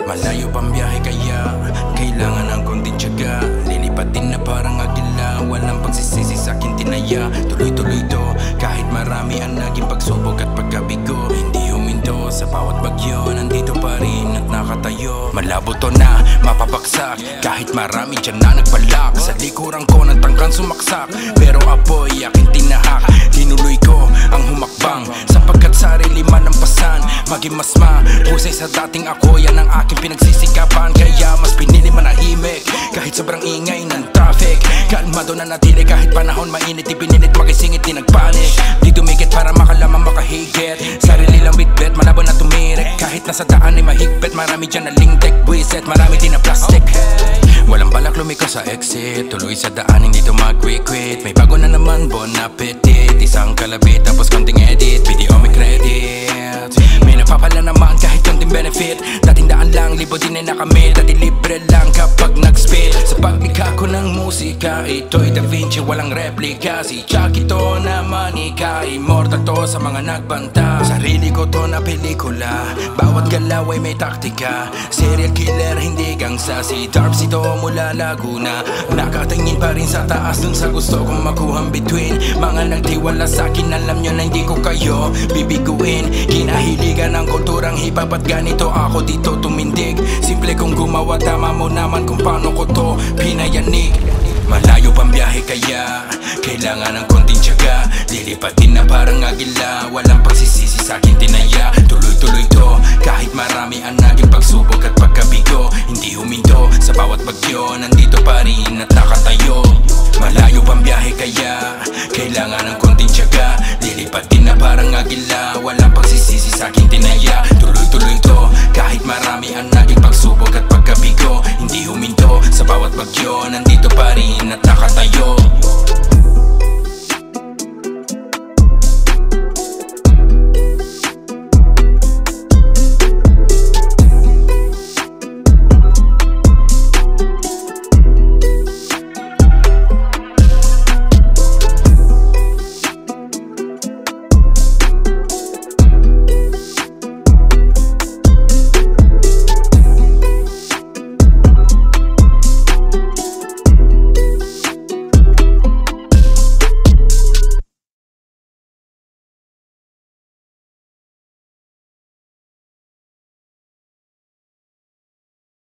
Malayo pang biyahe kaya kailangan ng konting tiyaga. Lilipat din na parang agila, walang pagsisisi sa'kin tinaya. Tuloy-tuloy to kahit marami ang naging pagsubok at pagkabigo. Hindi huminto sa bawat bagyo, nandito pa rin at nakatayo. Malabo to na mapapaksak kahit marami dyan na nagbalak. Sa likuran ko ng tangkang sumaksak, pero apoy aking tinahak. Tinuloy ko ang humakbang sapagkat sarili man ang pasan. Maging mas mahusay sa dating ako, yan ang aking pinagsisikapan. Kaya mas pinili manahimik kahit sobrang ingay ng traffic. Kalmado na natili kahit panahon mainit. Ipinilit makisingit, di nagpanik. Di dumikit para makalamang makahigit. Sarili lang bitbit, malabo na tumirik. Kahit nasa daan ay mahigpit, marami dyan na lingtek. Buwiset, marami din na plastic. Walang balak lumiko sa exit, tuloy sa daan hindi to mag-quit. May bago na naman, bon appetit. Isang kalabit tapos konting edit, video may credit. May napapala naman kahit konting benefit. Dating daan lang, libo din ay nakamit. Dati libre lang kapag nag-spit. Sa paglikha ko ng musika, ito'y Da Vinci, walang replika. Si Chucky to na manika, immortal to sa mga nagbanta. Sarili ko to na pelikula, bawat galaw ay may taktika. Serial killer, hindi gangsta. Si Darpsy to mula Laguna, nakatingin pa rin sa taas dun sa gusto kong makuhang between. Mga nagtiwala sa'kin, alam nyo na hindi ko kayo bibiguin. Kinahiligan ng kulturang hip-hop at ganito ako dito tumindig. Simple kong gumawa, tama mo naman kung paano ko to pinayanig. Malayo pang biyahe kaya kailangan ng konting tiyaga. Lilipat din na parang agila, walang pagsisisi sa'kin tinaya. Tuloy-tuloy to kahit marami ang naging pagsubok at pagkabigo. Hindi huminto sa bawat bagyo, nandito pa rin at nakatayo. Malayo pang biyahe kaya kailangan ng konting tiyaga. Lilipat din na parang agila, walang pagsisisi sa'kin tinaya. Tuloy-tuloy to kahit marami ang naging pagsubok at pagkabigo. Hindi huminto sa bawat bagyo, nandito